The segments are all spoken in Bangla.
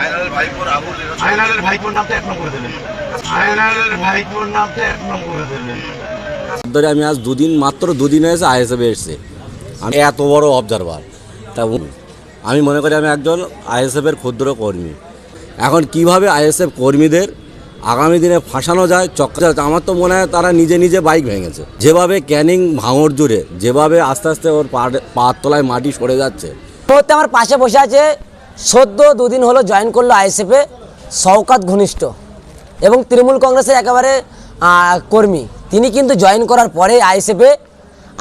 আয়নালের ভাইপোর নামটা 1 নম্বর করে দেবেন। আয়নালের ভাইপোর নামটা 1 নম্বর করে দেবেন। ধরে আমি আজ মাত্র দুদিন হয়েছে আইএসএফে এসেছি। আমি এত বড় অবজারভার, তা আমি মনে করি আমি একজন আইএসএফের ক্ষুদ্র কর্মী। এখন কিভাবে আইএসএফ কর্মীদের আগামী দিনে ফাঁসানো যায় চক্র, আমার তো মনে হয় তারা নিজে নিজে বাইক ভেঙেছে। যেভাবে ক্যানিং ভাঙড় জুড়ে যেভাবে আস্তে আস্তে ওর পায়ের তলায় মাটি সরে যাচ্ছে। মুহূর্তে আমার পাশে বসে আছে সদ্য দুদিন হলো জয়েন করলো আইএসএফে শওকত ঘনিষ্ঠ এবং তৃণমূল কংগ্রেসের একেবারে কর্মী। তিনি কিন্তু জয়েন করার পরে আইএসএফে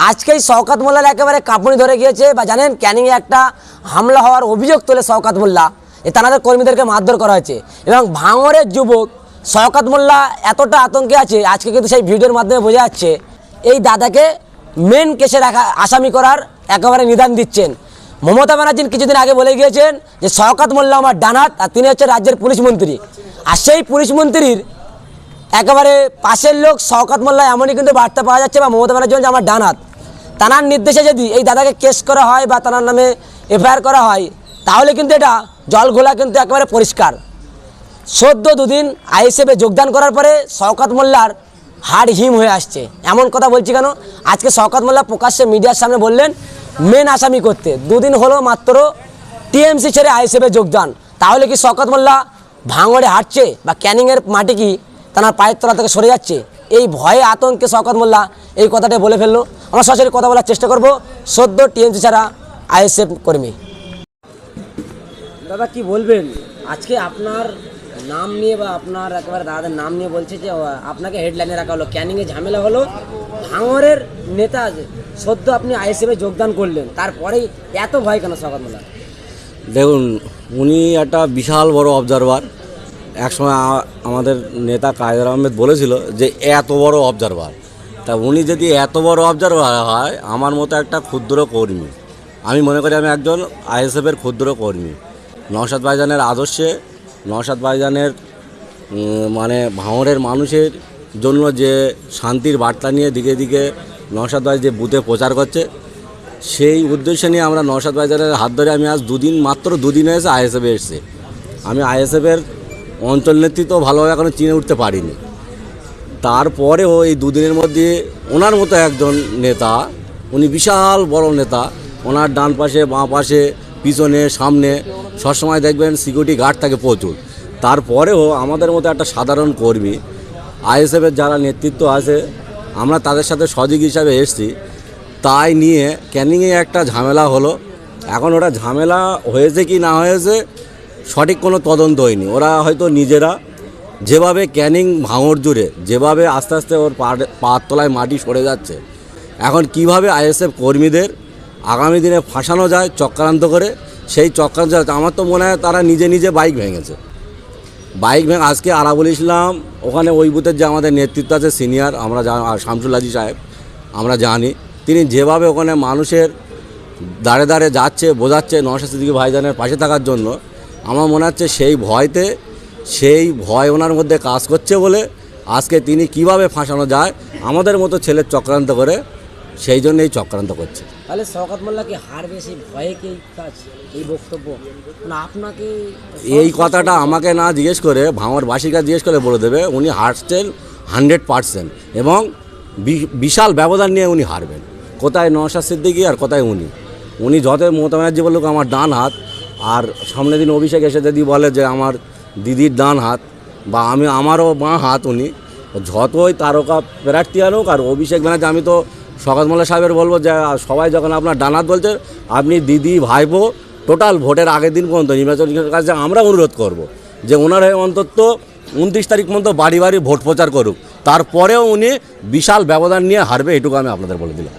আজকেই শওকত মোল্লার একেবারে কাঁপুনি ধরে গিয়েছে। বা জানেন, ক্যানিংয়ে একটা হামলা হওয়ার অভিযোগ তোলে শওকত মোল্লা, তাদের কর্মীদেরকে মারধর করা হয়েছে এবং ভাঙড়ের যুবক শওকত মোল্লা এতটা আতঙ্কে আছে, আজকে কিন্তু সেই ভিডিওর মাধ্যমে বোঝা যাচ্ছে এই দাদাকে মেন কেসের আসামি করার একেবারে নিদান দিচ্ছেন। মমতা ব্যানার্জি কিছুদিন আগে বলে গিয়েছেন যে শওকত মোল্লা আমার ডানহাত, আর তিনি হচ্ছে রাজ্যের পুলিশ মন্ত্রী। আর সেই পুলিশ মন্ত্রীর একেবারে পাশের লোক শওকত মোল্লা এমনই কিন্তু বার্তা পাওয়া যাচ্ছে বা মমতা ব্যানার্জি যে আমার ডানহাত। তানার নির্দেশে যদি এই দাদাকে কেস করা হয় বা তানার নামে এফআইআর করা হয়, তাহলে কিন্তু এটা জল ঘোলা কিন্তু একেবারে পরিষ্কার। সদ্য দুদিন আইএসএফে যোগদান করার পরে শওকত মোল্লার হাড় হিম হয়ে আসছে। এমন কথা বলছি কেন, আজকে শওকত মোল্লা প্রকাশ্যে মিডিয়ার সামনে বললেন মেন আসামি করতে। দুদিন হলো মাত্র টিএমসি ছেড়ে আইএসএফে যোগদান, তাহলে কি শওকত মোল্লা ভাঙড়ে হাঁটছে বা ক্যানিংয়ের মাটি কি তার পায়ের তলা থেকে সরে যাচ্ছে? এই ভয়ে আতঙ্কে শওকত মোল্লা এই কথাটা বলে ফেললো। আমরা সরাসরি কথা বলার চেষ্টা করব সদ্য টিএমসি ছাড়া আইএসএফ কর্মী। দাদা কি বলবেন, আজকে আপনার নাম নিয়ে বা আপনার একেবারে দাদাদের নাম নিয়ে বলছে যে আপনাকে হেডলাইনে রাখা হলো, ক্যানিংয়ে ঝামেলা হলো, ভাঙড়ের নেতা সদ্য আপনি আইএসএফে যোগদান করলেন, তারপরেই এত ভয় কেন শওকত মোল্লা? দেখুন, উনি একটা বিশাল বড় অবজারভার। একসময় আমাদের নেতা কায়েদার আহমেদ বলেছিল যে এত বড় অবজারভার। তা উনি যদি এত বড় অবজারভার হয়, আমার মতো একটা ক্ষুদ্র কর্মী, আমি মনে করি আমি একজন আইএসএফের ক্ষুদ্র কর্মী। নওশাদ ভাইজানের আদর্শে, নওশাদ ভাইজানের মানে ভাঙড়ের মানুষের জন্য যে শান্তির বার্তা নিয়ে দিকে দিকে নওশাদ ভাই যে বুথে প্রচার করছে, সেই উদ্দেশ্য নিয়ে আমরা নওশাদ ভাইজানের হাত ধরে আমি আজ মাত্র দুদিন হয়েছে আইএসএফে এসেছি। আমি আইএসএফের অঞ্চল নেতৃত্ব ভালোভাবে এখনও চিনে উঠতে পারিনি। তারপরেও এই দুদিনের মধ্যে ওনার মতো একজন নেতা, উনি বিশাল বড় নেতা, ওনার ডান পাশে বাঁ পাশে পিছনে সামনে সবসময় দেখবেন সিকিউরিটি গার্ড থাকে প্রচুর। তারপরেও আমাদের মতো একটা সাধারণ কর্মী, আইএসএফের যারা নেতৃত্ব আছে, আমরা তাদের সাথে সহযোগী হিসাবে এসেছি। তাই নিয়ে ক্যানিংয়ে একটা ঝামেলা হলো। এখন ওটা ঝামেলা হয়েছে কি না হয়েছে সঠিক কোনো তদন্ত হয়নি। ওরা হয়তো নিজেরা যেভাবে ক্যানিং ভাঙড় জুড়ে যেভাবে আস্তে আস্তে ওর পায়ের তলায় মাটি সরে যাচ্ছে, এখন কিভাবে আইএসএফ কর্মীদের আগামী দিনে ফাঁসানো যায় চক্রান্ত করে, সেই চক্রান্ত আমার তো মনে হয় তারা নিজে নিজে বাইক ভেঙেছে। আজকে আরাবুল ইসলাম ওখানে ওই বুথের যে আমাদের নেতৃত্ব আছে সিনিয়র, আমরা শামসুল হাজি সাহেব, আমরা জানি তিনি যেভাবে ওখানে মানুষের দাঁড়ে দাঁড়ে যাচ্ছে বোঝাচ্ছে নওশাদ সিদ্দিকী ভাইজানের পাশে থাকার জন্য, আমার মনে হচ্ছে সেই ভয় ওনার মধ্যে কাজ করছে বলে আজকে তিনি কিভাবে ফাঁসানো যায় আমাদের মতো ছেলের চক্রান্ত করে, সেই জন্য এই চক্রান্ত করছে। তাহলে শওকত মোল্লা কি হার বেশি ভয়ে কি কাজ এই বক্তব্য না আপনাকে? এই কথাটা আমাকে না জিজ্ঞেস করে ভাঙড়বাসীকে জিজ্ঞেস করে বলে দেবে। উনি হারছেন 100% এবং বিশাল ব্যবধান নিয়ে উনি হারবেন। কোথায় নওশাদ সিদ্দিকী আর কোথায় উনি যত মমতা ব্যানার্জি বলুক আমার ডান হাত, আর সামনের দিন অভিষেক এসে যদি বলে যে আমার দিদির ডান হাত বা আমারও বাঁ হাত, উনি যতই তারকা প্রার্থী আনুক আর অভিষেক ব্যানার্জি, আমি তো শওকত মোল্লা সাহেবের বলবো যে সবাই যখন আপনার ডান হাত বলছে, আপনি দিদি ভাইপো টোটাল ভোটের আগের দিন পর্যন্ত নির্বাচনের কাছে আমরা অনুরোধ করব যে ওনার অন্তত 29 তারিখ পর্যন্ত বাড়ি বাড়ি ভোট প্রচার করুক, তারপরেও উনি বিশাল ব্যবধান নিয়ে হারবে, এটুকু আমি আপনাদের বলে দিলাম।